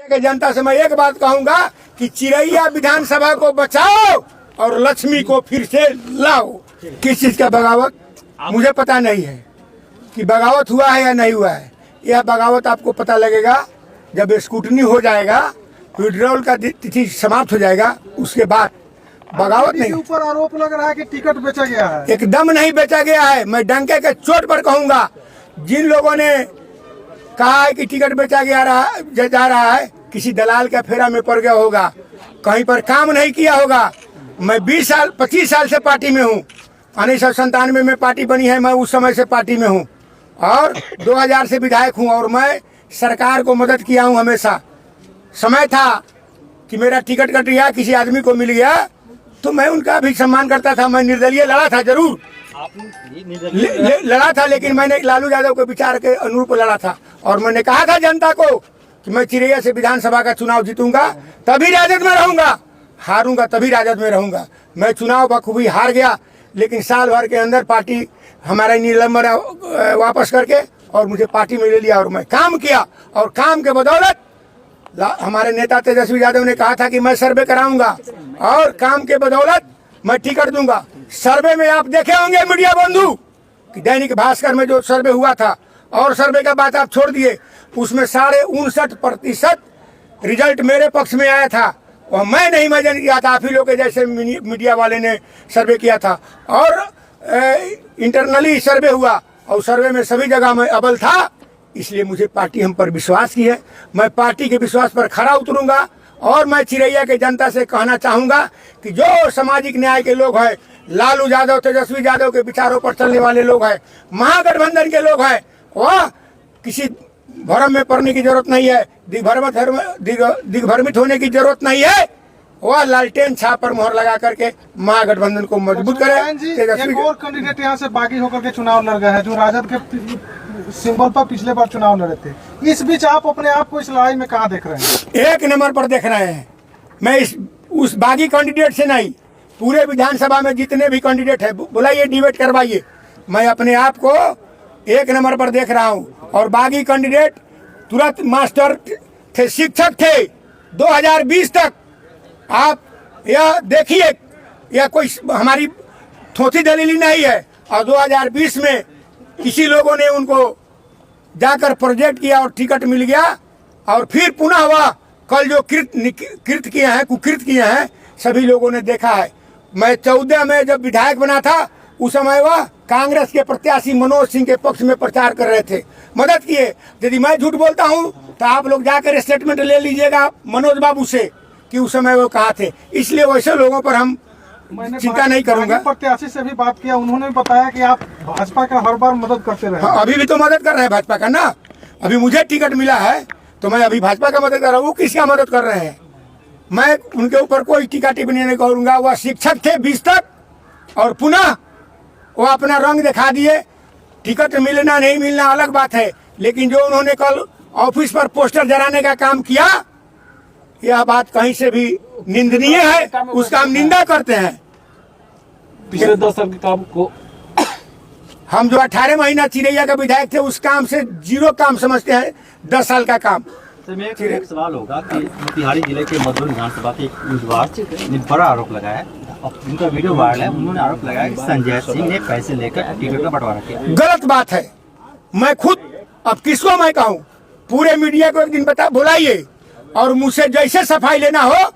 के जनता से मैं एक बात कहूंगा कि चिरैया विधानसभा को बचाओ और लक्ष्मी को फिर से लाओ। किस चीज का बगावत मुझे पता नहीं है कि बगावत हुआ है या नहीं हुआ है। यह बगावत आपको पता लगेगा जब स्कूटनी हो जाएगा, विड्रॉल का तिथि समाप्त हो जाएगा, उसके बाद। बगावत नहीं। ऊपर आरोप लग रहा है कि टिकट बेचा गया है। एकदम नहीं बेचा गया है। मैं डंके के चोट पर कहूंगा, जिन लोगों ने कहा है कि टिकट बेचा जा रहा है, किसी दलाल के फेरा में पड़ गया होगा, कहीं पर काम नहीं किया होगा। मैं 25 साल से पार्टी में हूँ। 1997 में पार्टी बनी है, मैं उस समय से पार्टी में हूँ और 2000 से विधायक हूँ और मैं सरकार को मदद किया हूँ हमेशा। समय था कि मेरा टिकट कट गया, किसी आदमी को मिल गया तो मैं उनका भी सम्मान करता था। मैं निर्दलीय लड़ा था, जरूर लड़ा था, लेकिन मैंने लालू यादव के विचार के अनुरूप लड़ा था और मैंने कहा था जनता को कि मैं चिरैया से विधानसभा का चुनाव जीतूंगा तभी राजद में रहूंगा, हारूंगा तभी राजद में रहूंगा। मैं चुनाव बखूबी हार गया, लेकिन साल भर के अंदर पार्टी हमारा निलंबन वापस करके और मुझे पार्टी में ले लिया और मैं काम किया और काम के बदौलत हमारे नेता तेजस्वी यादव ने कहा था कि मैं सर्वे कराऊंगा और काम के बदौलत मैं टिकट दूंगा। सर्वे में आप देखे होंगे मीडिया बंधु कि दैनिक भास्कर में जो सर्वे हुआ था, और सर्वे का बात आप छोड़ दिए, उसमें 59.5% रिजल्ट मेरे पक्ष में आया था और मैं नहीं इमेजिन किया था। आप ही लोग के जैसे मीडिया वाले ने सर्वे किया था और इंटरनली सर्वे हुआ और सर्वे में सभी जगह मैं अव्वल था। इसलिए मुझे पार्टी हम पर विश्वास की है। मैं पार्टी के विश्वास पर खरा उतरूंगा और मैं चिरैया के जनता से कहना चाहूंगा कि जो सामाजिक न्याय के लोग हैं, लालू यादव तेजस्वी यादव के विचारों पर चलने वाले लोग हैं, महागठबंधन के लोग हैं, वह किसी भ्रम में पड़ने की जरूरत नहीं है, दिग्भ्रमित होने की जरूरत नहीं है। वह लालटेन छाप पर मोहर लगा करके महागठबंधन को मजबूत करे। एक और कैंडिडेट यहाँ से बागी होकर के चुनाव लड़ गए हैं जो राजद के सिंबल पर पिछले बार चुनाव लड़े थे। इस बीच आप अपने आप को इस लड़ाई में कहाँ देख रहे हैं? एक नंबर पर देख रहे हैं। मैं उस बागी कैंडिडेट से नहीं, पूरे विधानसभा में जितने भी कैंडिडेट है बुलाइए, डिबेट करवाइए, मैं अपने आप को एक नंबर पर देख रहा हूँ। और बागी कैंडिडेट तुरंत मास्टर थे, शिक्षक थे 2020 तक। आप यह देखिए, यह कोई हमारी थोथी दलीली नहीं है। और 2020 में किसी लोगों ने उनको जाकर प्रोजेक्ट किया और टिकट मिल गया और फिर पुनः वह कल जो कृत किए हैं, कुकृत किए हैं, सभी लोगों ने देखा है। मैं 14 में जब विधायक बना था, उस समय वह कांग्रेस के प्रत्याशी मनोज सिंह के पक्ष में प्रचार कर रहे थे, मदद किए। यदि मैं झूठ बोलता हूं तो आप लोग जाकर स्टेटमेंट ले लीजिएगा मनोज बाबू से कि उस समय वो कहाँ थे। इसलिए वैसे लोगों पर हम चिंता नहीं करूंगा। प्रत्याशी से भी बात किया, उन्होंने भी बताया कि आप भाजपा का हर बार मदद करते रहे। हाँ, अभी भी तो मदद कर रहे हैं भाजपा का ना। अभी मुझे टिकट मिला है तो मैं अभी भाजपा का मदद कर रहा हूँ। वो किसका मदद कर रहे हैं? मैं उनके ऊपर कोई टीका टिप्पणी नहीं करूंगा। वह शिक्षक थे 20 तक और पुनः वो अपना रंग दिखा दिए। टिकट मिलना नहीं मिलना अलग बात है, लेकिन जो उन्होंने कल ऑफिस पर पोस्टर जलाने का काम किया, यह बात कहीं से भी निंदनीय है, उसका हम निंदा करते हैं। पिछले 10 साल के काम को हम जो 18 महीना चिरैया का विधायक थे उस काम से जीरो काम समझते हैं 10 साल का काम। सर मेरा एक सवाल होगा कि मोतिहारी जिले के मधुर विधानसभा के उम्मीदवार ने बड़ा आरोप लगाया है, उनका वीडियो वायरल है। उन्होंने आरोप लगाया कि संजय सिंह ने पैसे लेकर टिकट का बंटवारा किया। गलत बात है। मैं खुद, अब किसको मैं कहूँ, पूरे मीडिया को एक दिन बुलाइए और मुझसे जैसे सफाई लेना हो।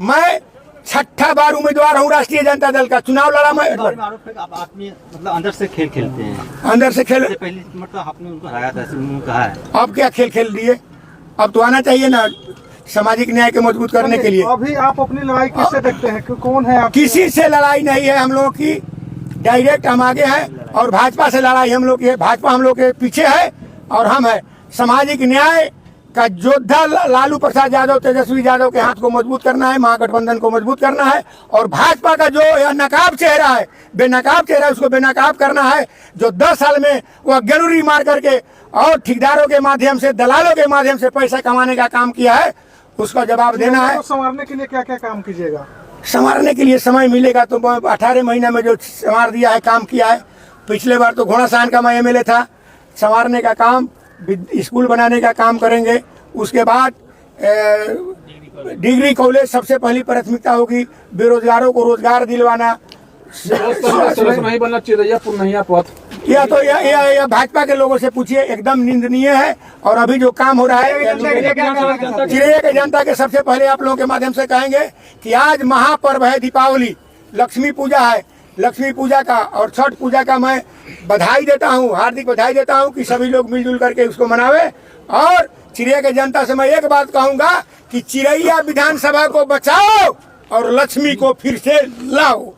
मैं 6ठा बार उम्मीदवार हूँ राष्ट्रीय जनता दल का, चुनाव लड़ा मैं। आरोप है आप आदमी मतलब अंदर से खेल खेलते हैं। अंदर से खेल, पहले मतलब आपने उनको हराया था, उन्होंने कहा है। अब क्या खेल खेल दिए? अब तो आना चाहिए ना सामाजिक न्याय को मजबूत करने के लिए। अभी आप अपनी लड़ाई किससे देखते हैं? कौन है आप? किसी से लड़ाई नहीं है हम लोगों की, डायरेक्ट हम आगे हैं। और भाजपा से लड़ाई हम लोग की है। भाजपा हम लोग के पीछे है और हम है सामाजिक न्याय का योद्धा। लालू प्रसाद यादव तेजस्वी यादव के हाथ को मजबूत करना है, महागठबंधन को मजबूत करना है। और भाजपा का जो यह नकाब चेहरा है, बेनकाब चेहरा है, उसको बेनकाब करना है। जो 10 साल में वह गेरूरी मार करके और ठेकेदारों के माध्यम से, दलालों के माध्यम से पैसा कमाने का काम किया है, उसका जवाब देना है। संवारने के लिए क्या क्या काम कीजिएगा? संवारने के लिए समय मिलेगा तो 18 महीना में जो संवार दिया है, काम किया है। पिछले बार तो घोड़ासान का मैं MLA था। संवारने का काम, स्कूल बनाने का काम करेंगे। उसके बाद डिग्री कॉलेज सबसे पहली प्राथमिकता होगी। बेरोजगारों को रोजगार दिलवाना। नहीं बनना चिरैया पुनहिया पथ। या तो यह भाजपा के लोगों से पूछिए, एकदम निंदनीय है। और अभी जो काम हो रहा है चिरैया के जनता के सबसे पहले आप लोगों के माध्यम से कहेंगे कि आज महापर्व है दीपावली, लक्ष्मी पूजा है। लक्ष्मी पूजा का और छठ पूजा का मैं बधाई देता हूँ, हार्दिक बधाई देता हूँ कि सभी लोग मिलजुल करके उसको मनावे। और चिरैया के जनता से मैं एक बात कहूँगा कि चिरैया विधानसभा को बचाओ और लक्ष्मी को फिर से लाओ।